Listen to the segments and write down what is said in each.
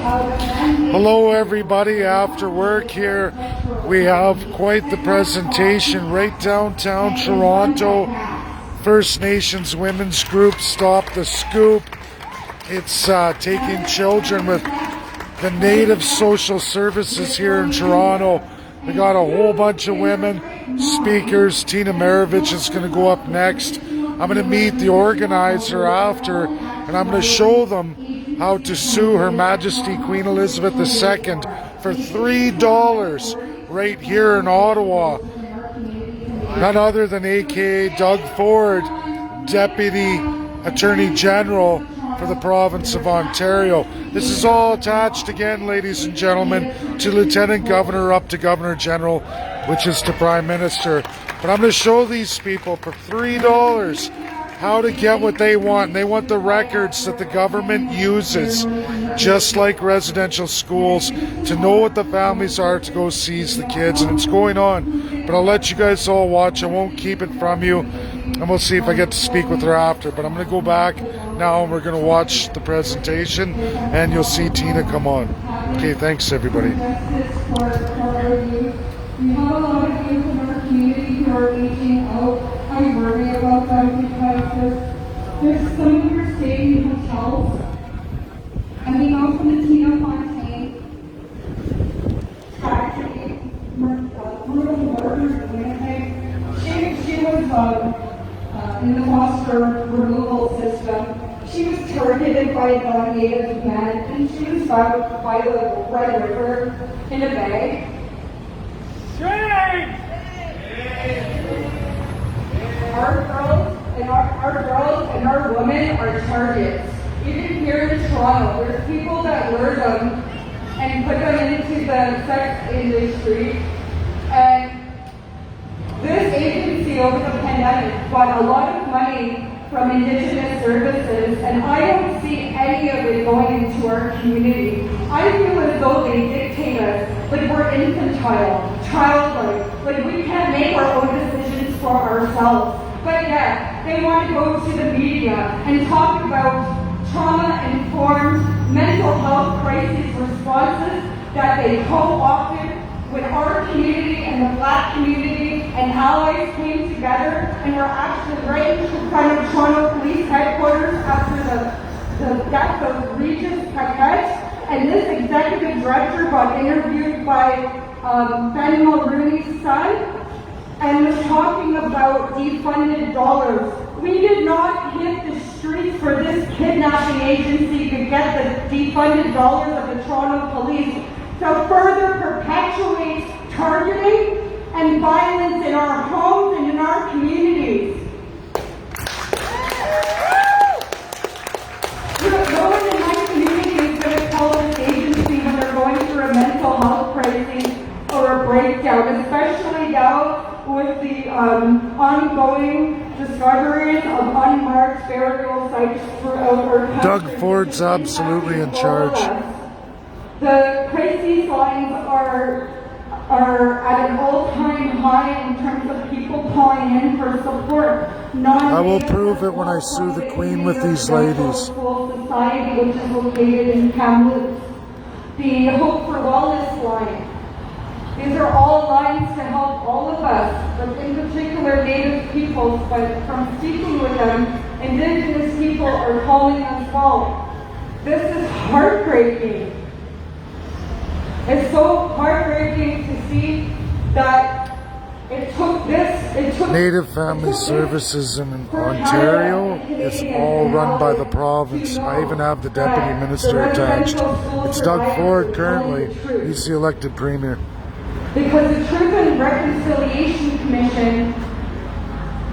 Hello everybody, after work here we have quite the presentation right downtown Toronto. First Nations Women's Group Stop the Scoop. It's taking children with the Native Social Services here in Toronto. We got a whole bunch of women speakers. Tina Maravich is going to go up next. I'm going to meet the organizer after, and I'm going to show them how to sue Her Majesty Queen Elizabeth II for $3 right here in Ottawa. None other than AKA Doug Ford, Deputy Attorney General for the province of Ontario. This is all attached again, ladies and gentlemen, to Lieutenant Governor up to Governor General, which is to Prime Minister. But I'm going to show these people for $3 how to get what they want. They want the records that the government uses, just like residential schools, to know what the families are to go seize the kids. And it's going on. But I'll let you guys all watch. I won't keep it from you. And we'll see if I get to speak with her after. But I'm going to go back now and we're going to watch the presentation and you'll see Tina come on. Okay, thanks everybody. We have a lot of youth in our community who are aging out. I worry about them because there's some who are staying in hotels. And we know from the Tina Fontaine tragedy, brutal murder in Winnipeg. She was in the foster removal system. She was targeted by the Native men, and she was found by the Red River in a bag. Our girls and our women are targets. Even here in Toronto, there's people that lure them and put them into the sex industry. And this agency over the pandemic got a lot of money from Indigenous services, and I don't see any of it going into our community. I feel as though they dictate us, like we're infantile, childlike, like we can't make our own decisions for ourselves. But yet, they want to go to the media and talk about trauma-informed mental health crisis responses that they co-opted when our community and the Black community and allies came together and were actually right in front of Toronto Police Headquarters after the death of Regis Paquette. And this executive director got interviewed by Ben Mulrooney's son and was talking about defunded dollars. We did not hit the streets for this kidnapping agency to get the defunded dollars of the Toronto Police to further perpetuate targeting and violence in our homes and in our communities. No one in my community is going to call this agency when they're going through a mental health crisis or a breakdown, especially now with the ongoing discoveries of unmarked burial sites throughout our country. Doug Ford's absolutely in charge. The crisis lines are at an all-time high in terms of people calling in for support. I will prove it when I sue the Queen with these ladies. Society, which is located in Kamloops. The Hope for Wellness line. These are all lines to help all of us, but in particular Native peoples, but from speaking with them, Indigenous people are calling us well. This is heartbreaking. It's so heartbreaking to see that it took Native Family Services in Ontario. It's all run by the province. I even have the Deputy Minister attached. It's Doug Ford currently. He's the elected Premier. Because the Truth and Reconciliation Commission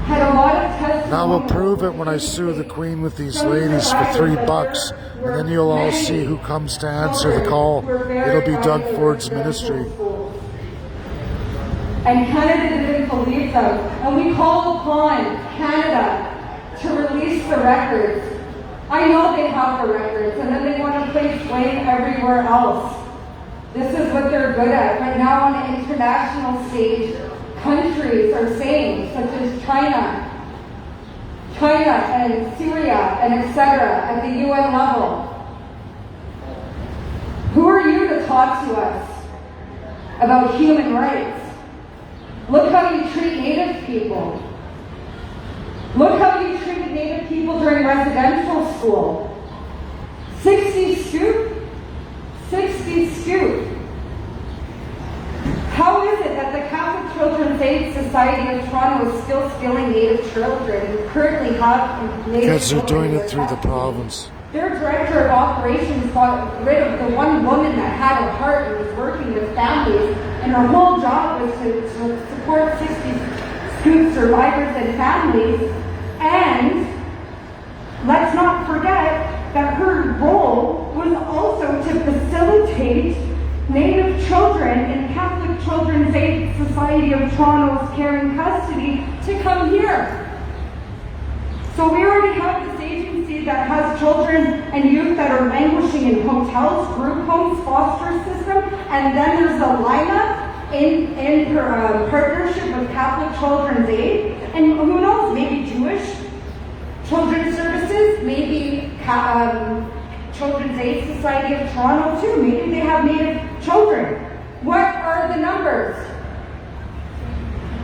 had a lot of testimony. And I will prove it when I sue the Queen with these ladies for $3, and then you'll all see who comes to answer the call. It'll be Doug Ford's ministry. And Canada didn't believe them. And we called upon Canada to release the records. I know they have the records, and then they want to place blame everywhere else. This is what they're good at. But now on the international stage, countries are saying, such as China and Syria and etc. at the UN level, talk to us about human rights. Look how you treat Native people. Look how you treated Native people during residential school. 60 scoop? 60 scoop. How is it that the Catholic Children's Aid Society of Toronto is still stealing Native children and currently have Native Because they're children doing in it their through the custody? province. Their director of operations got rid of the one woman that had a heart and was working with families, and her whole job was to support 60 scoop survivors and families. And let's not forget that her role was also to facilitate Native children in Catholic Children's Aid Society of Toronto's care and custody to come here. So we already have this agency that has children and youth that are languishing in hotels, group homes, foster system, and then there's the lineup in her partnership with Catholic Children's Aid, and who knows, maybe Jewish Children's Services, maybe Children's Aid Society of Toronto too. Maybe they have Native children. What are the numbers?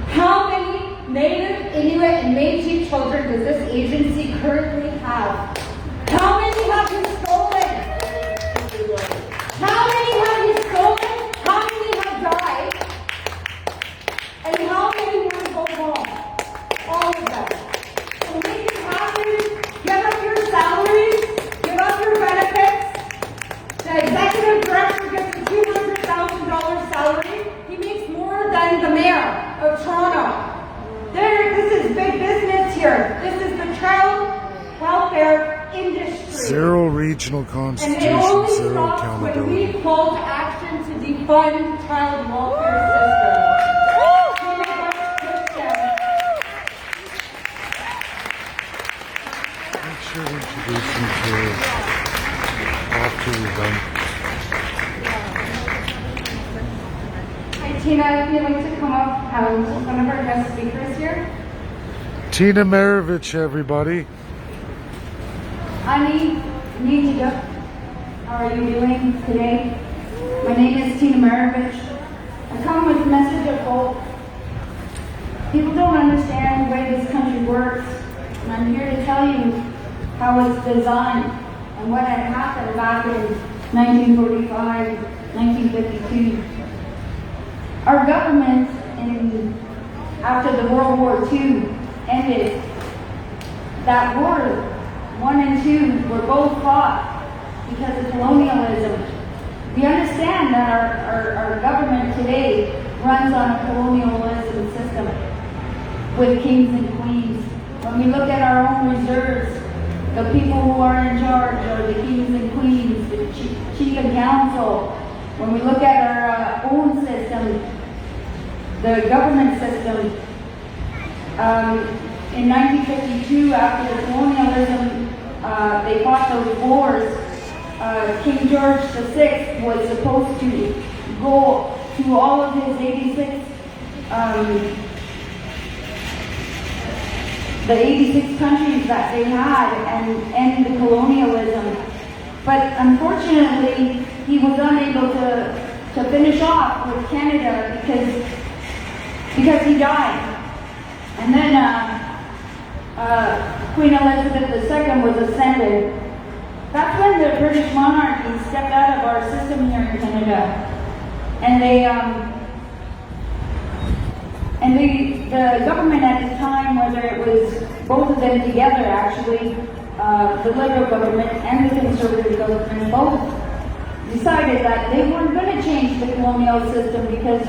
How many Native, Inuit, and Métis children does this agency currently have? How many have you stolen? How many have you stolen? How many have died? And how many want to go home? All of them. So make it happen. Give up your salaries. Give up your benefits. The executive director gets a $200,000 salary. He makes more than the mayor of Toronto. This is big business here. This is the child welfare industry. Zero regional And it constitution, only zero stops accountability. when we call to action to defund child welfare system. So let's push them. Make sure to introduce them to after we're done. Hi Tina, if you'd like to come up, one of our guest speakers here. Tina Marovich, everybody. Ani, Nijida, how are you doing today? My name is Tina Marovich. I come with a message of hope. People don't understand the way this country works, and I'm here to tell you how it's designed and what had happened back in 1945, 1952. Our government, after the World War II ended, that war, 1 and 2, were both fought because of colonialism. We understand that our government today runs on a colonialism system with kings and queens. When we look at our own reserves, the people who are in charge are the kings and queens, the chief and council. When we look at our own system, the government system, in 1952, after the colonialism, they fought those wars. King George VI was supposed to go to all of his 86, the 86 countries that they had and end the colonialism. But unfortunately, he was unable to finish off with Canada because he died. And then Queen Elizabeth II was ascended. That's when the British monarchy stepped out of our system here in Canada. And the government at the time, whether it was both of them together actually, the Liberal government and the Conservative government both decided that they weren't going to change the colonial system because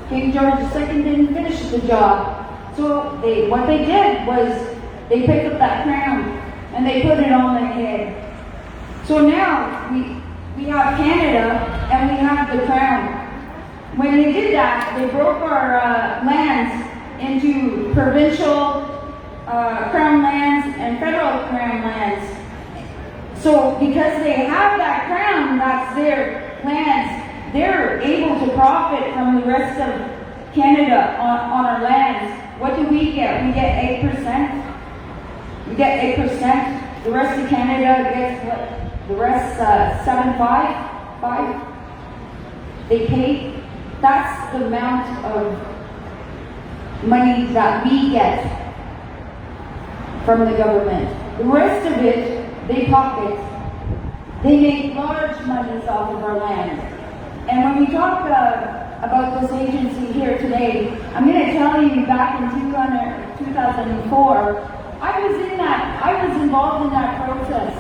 King George II didn't finish the job. So what they did was they picked up that crown and they put it on their head. So now we have Canada and we have the crown. When they did that, they broke our lands into provincial crown lands and federal crown lands. So because they have that crown, that's their lands, they're able to profit from the rest of Canada on our lands. What do we get? We get 8%. We get 8%. The rest of Canada gets what? The rest 7.5. They pay, that's the amount of money that we get from the government. The rest of it, they pocket. They make large monies off of our land. And when we talk about this agency here today, I'm going to tell you back in 2004, I was involved in that process.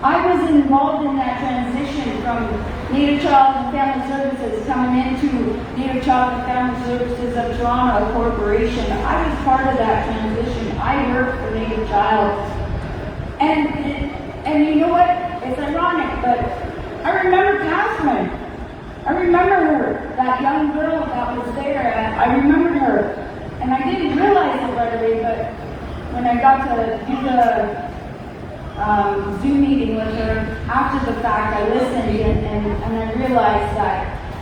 I was involved in that transition from Native Child and Family Services coming into Native Child and Family Services of Toronto Corporation. I was part of that transition. I worked for Native Child. And you know what? It's ironic, but I remember Catherine. I remember her, that young girl that was there. I remembered her. And I didn't realize it right away, but when I got to do the Zoom meeting with her, after the fact, I listened and I realized that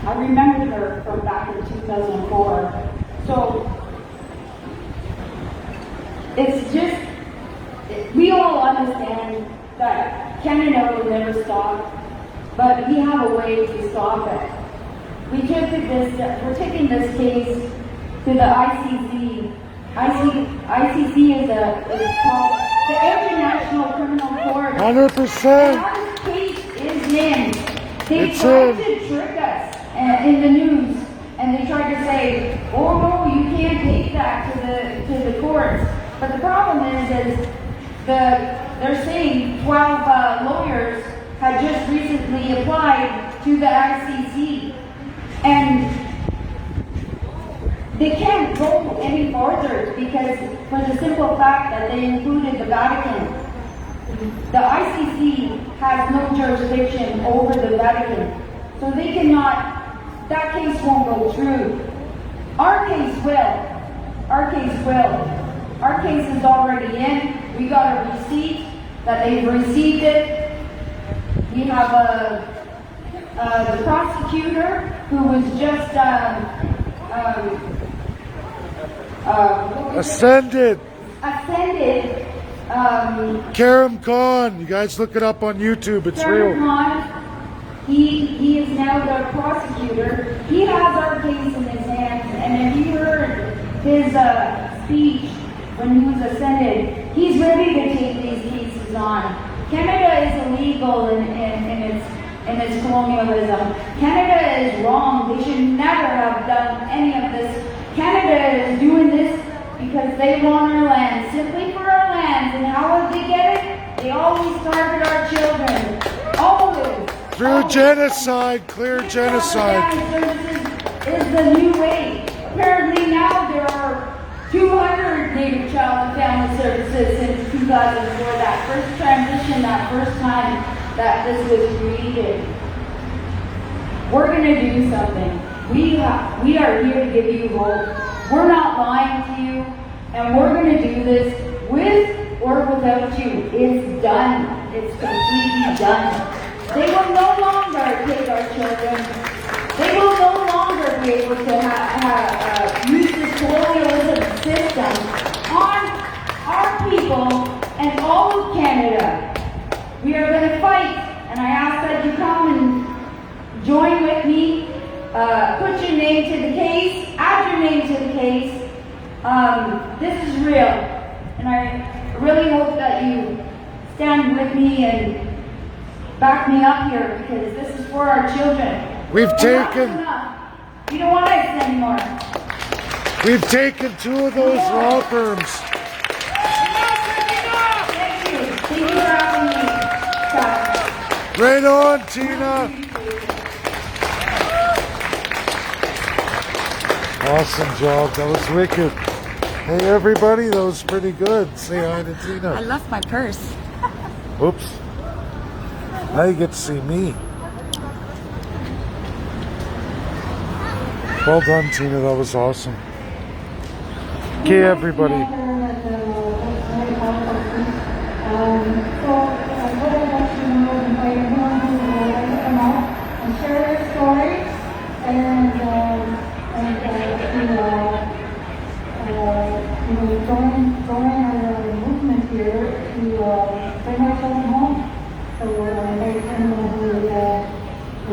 I remembered her from back in 2004. So it's just, we all understand that Canada will never stop, but we have a way to stop it. We're taking this case to the ICC. ICC is called the International Criminal Court. 100%. Now this case is in. They tried to trick us in the news, and they tried to say, "Oh no, you can't take that to the courts." But the problem is they're saying 12 lawyers had just recently applied to the ICC, and they can't go any farther because for the simple fact that they included the Vatican. The ICC has no jurisdiction over the Vatican, so they cannot, that case won't go through. Our case will. Our case will. Our case is already in. We got a receipt that they've received it. We have the prosecutor who was just Ascended. Karim Khan. You guys look it up on YouTube. It's real. Khan, he is now the prosecutor. He has our case in his hands, and if you heard his speech when he was ascended, he's ready to take these cases on. Canada is illegal in its colonialism. Canada is wrong. They should never have done any of this. Canada is doing this because they want our land, simply for our land. And how would they get it? They always target our children. Always. Through genocide, clear genocide. Services is the new way. Apparently now there are 200 Native Child and Family Services since 2004. That first transition, that first time that this was created. We're going to do something. We are here to give you hope. We're not lying to you, and we're going to do this with or without you. It's done. It's completely done. They will no longer take our children. They will no longer be able to use this colonialism system on our people and all of Canada. We are going to fight, and I ask that you come and join with me. Put your name to the case, add your name to the case. This is real, and I really hope that you stand with me and back me up here because this is for our children. We've taken. We don't want this anymore. We've taken 2 of those law firms. Thank you. Thank you for having me, Scott. Right on, Tina. Awesome job. That was wicked. Hey, everybody. That was pretty good. Say hi to Tina. I left my purse. Oops. Now you get to see me. Well done, Tina. That was awesome. Okay, everybody. Share their stories and join our movement here to bring our children home. So I invite anyone who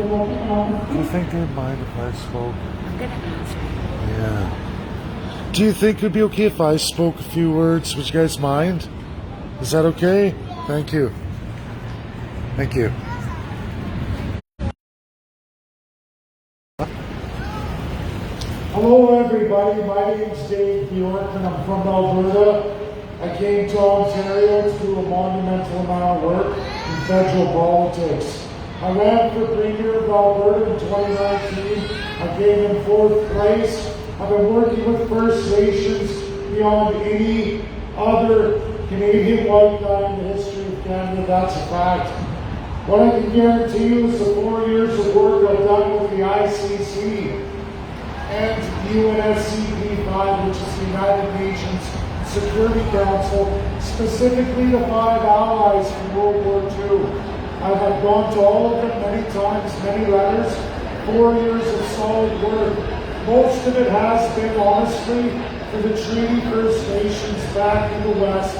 will be Do you think they'd mind if I spoke? I'm gonna ask. Yeah. Do you think it'd be okay if I spoke a few words? Would you guys mind? Is that okay? Thank you. Thank you. Hello everybody, my name's Dave Bjorkman. I'm from Alberta. I came to Ontario to do a monumental amount of work in federal politics. I ran for Premier of Alberta in 2019. I came in 4th place. I've been working with First Nations beyond any other Canadian white guy in the history of Canada. That's a fact. What I can guarantee you is the 4 years of work I've done with the ICC and UNSCP5, which is the United Nations Security Council, specifically the 5 allies from World War II. I have gone to all of them many times, many letters, 4 years of solid work. Most of it has been, honestly, for the Treaty First Nations back in the West.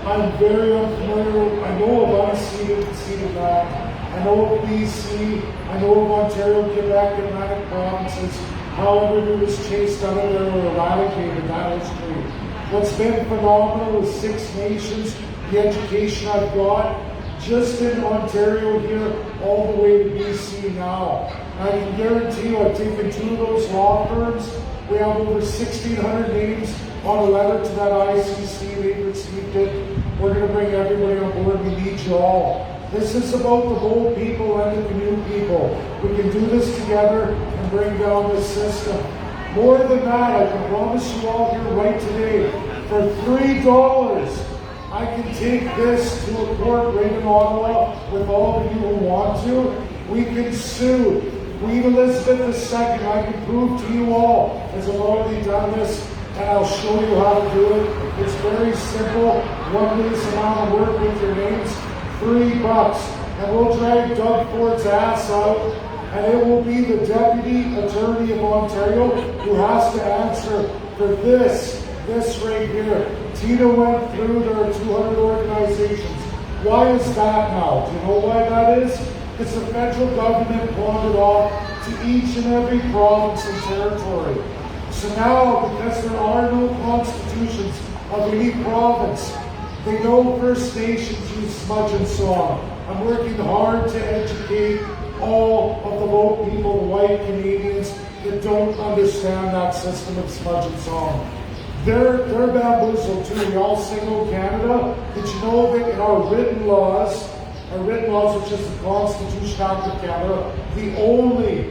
I'm very unfamiliar. I know of unceded and ceded land. I know of BC. I know of Ontario, Quebec, and Atlantic provinces. However, it was chased out of there or eradicated. That is true. What's been phenomenal is 6 Nations, the education I've got, just in Ontario here, all the way to BC now. I can guarantee you I've taken 2 of those law firms. We have over 1,600 names on a letter to that ICC. They received it. We're going to bring everybody on board. We need you all. This is about the whole people and the canoe people. We can do this together and bring down this system. More than that, I can promise you all here right today, for $3, I can take this to a court right in Ottawa with all of you who want to. We can sue Queen Elizabeth II. I can prove to you all, as I've already done this, and I'll show you how to do it. It's very simple. 1 day's amount of work with your names, $3. And we'll drag Doug Ford's ass out, and it will be the Deputy Attorney of Ontario who has to answer for this right here. Tina went through, there are 200 organizations. Why is that now? Do you know why that is? It's the federal government pawned it off to each and every province and territory. So now, because there are no constitutions of any province, they know First Nations use smudge and song. I'm working hard to educate all of the low people, the white Canadians, that don't understand that system of smudge and song. They're bamboozled too. We all sing "O Canada." Did you know that in our written laws, which is the Constitution Act of Canada, the only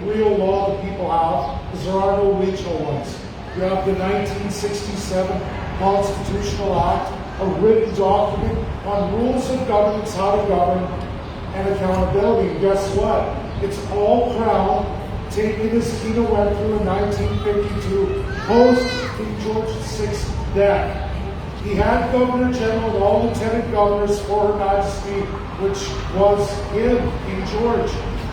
real law that people have, because there are no regional ones. You have the 1967 Constitutional Act, a written document on rules of governance, how to govern, and accountability. And guess what? It's all Crown, taken as Tina went through in 1952, post King George VI's death. He had Governor General and all Lieutenant Governors for Her Majesty, which was him, King George.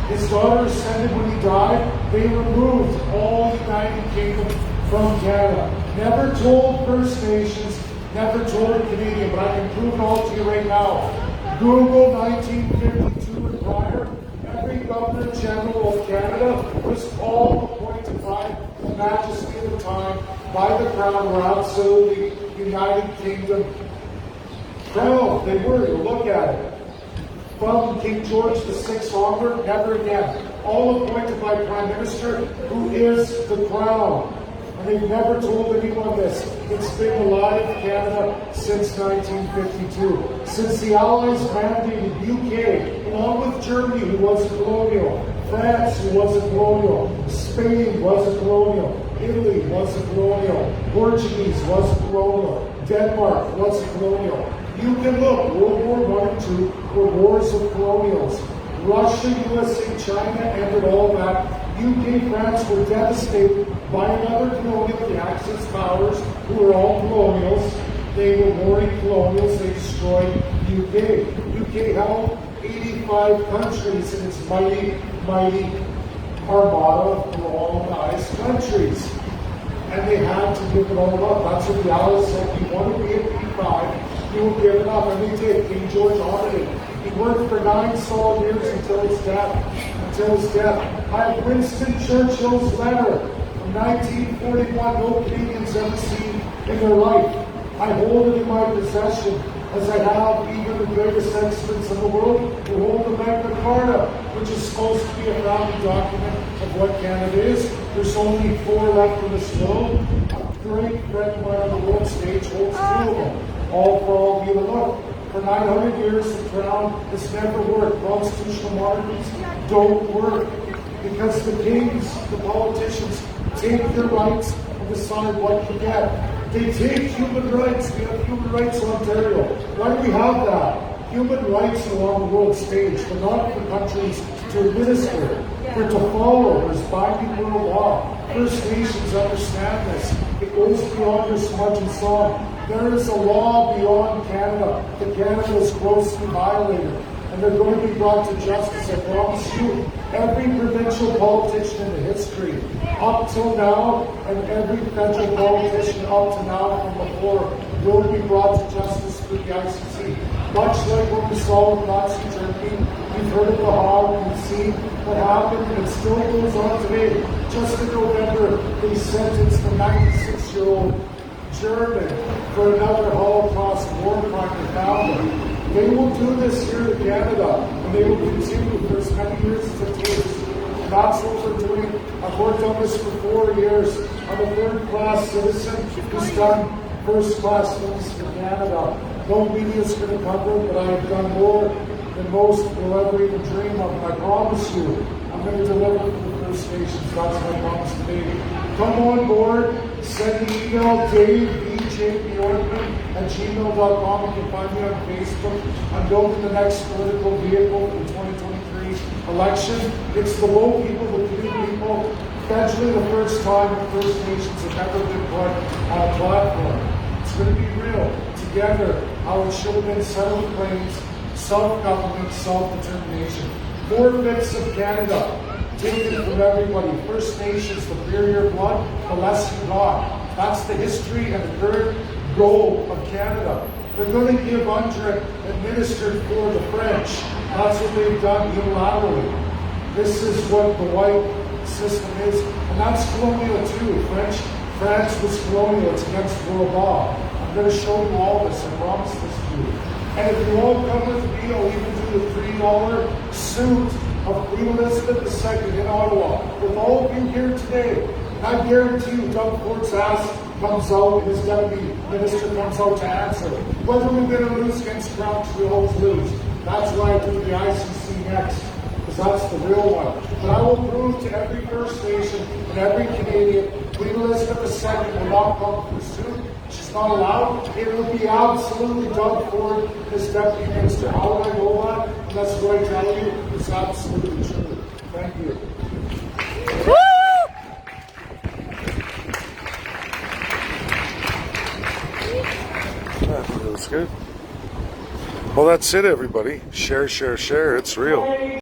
His daughter ascended when he died. They removed all United Kingdom from Canada. Never told First Nations, never told a Canadian, but I can prove it all to you right now. Google 1952 and prior. Every Governor General of Canada was all appointed by Her Majesty at the time, by the Crown, were absolutely United Kingdom Crown. They were. You look at it. From King George VI onward, never again. All appointed by Prime Minister, who is the Crown. And they've never told anyone this. It's been the lie of Canada since 1952. Since the Allies mandated UK, along with Germany, who was a colonial, France, who was a colonial, Spain was a colonial, Italy was a colonial, Portuguese was a colonial, Denmark was a colonial. You can look, World War I and II were wars of colonials. Russia, USA, China ended all that. UK, France were devastated by another colonial, the Axis powers, who were all colonials. They were warring colonials. They destroyed UK. UK held 85 countries in its mighty, mighty armada of colonized countries. And they had to give it all up. That's what the Allies said. You want to be at P5, you will give it up. And they did. King George honored it. He worked for 9 solid years until his death. until his death. I have Winston Churchill's letter from 1941, no Canadians ever seen in their life. I hold it in my possession, as I have even the greatest experts in the world who hold the Magna Carta, which is supposed to be a founding document of what Canada is. There's only 4 left in this world. A great friend of mine on the world stage holds 2 of them, all for all you to look. For 900 years, the crown has never worked. Constitutional monarchies don't work because the kings, the politicians, take their rights and decide what you get. They take human rights. We have human rights in Ontario. Why do we have that? Human rights along the world stage, but not for countries to administer, for to follow. There's binding world law. First Nations understand this. It goes beyond your smudge and song. There is a law beyond Canada that Canada is grossly violated, and they're going to be brought to justice, I promise you. Every provincial politician in the history up till now, and every federal politician up to now from before, will be brought to justice through the ICC. Much like what we saw with Nazi Germany, we've heard of the Hague, we've seen what happened, and it still goes on today. Just in November, they sentenced the 96-year-old German for another Holocaust war crime they found. They will do this here in Canada, and they will continue for as many years as it takes. And that's what we're doing. I've worked on this for 4 years. I'm a third-class citizen who's done first-class things for Canada. No media is going to cover it, but I have done more than most will ever even dream of. And I promise you, I'm going to deliver for the First Nations. That's my promise today. Come on board. Send an email, Bjorkman @gmail.com. You can find me on Facebook. I'm building the next political vehicle for the 2023 election. It's the low people, the community people. Eventually, the first time First Nations have ever been put on a platform. It's going to be real. Together, how it should have been settled claims, self-government, self-determination. 4/5 of Canada, taken from everybody. First Nations, the beer your blood, the less you got. That's the history and the current goal of Canada. They're going to give under administered for the French. That's what they've done unilaterally. This is what the white system is, and that's colonial too. France was colonial. It's against world law. I'm going to show you all this. I promise this to you. And if you all come with me, I'll even do the $3 suit of Queen Elizabeth II in Ottawa. With all of you here today, I guarantee you Doug Ford's ass comes out and his deputy minister comes out to answer. Whether we win or lose against Crown, we always lose. That's why I do the ICC next, because that's the real one. But I will prove to every First Nation and every Canadian, Queen Elizabeth II will not come for suit. She's not allowed. It will be absolutely Doug Ford, his deputy minister. How would I know that? And that's what I tell you. It's absolutely true. Thank you. That was good. Well, that's it, everybody. Share, share, share. It's real.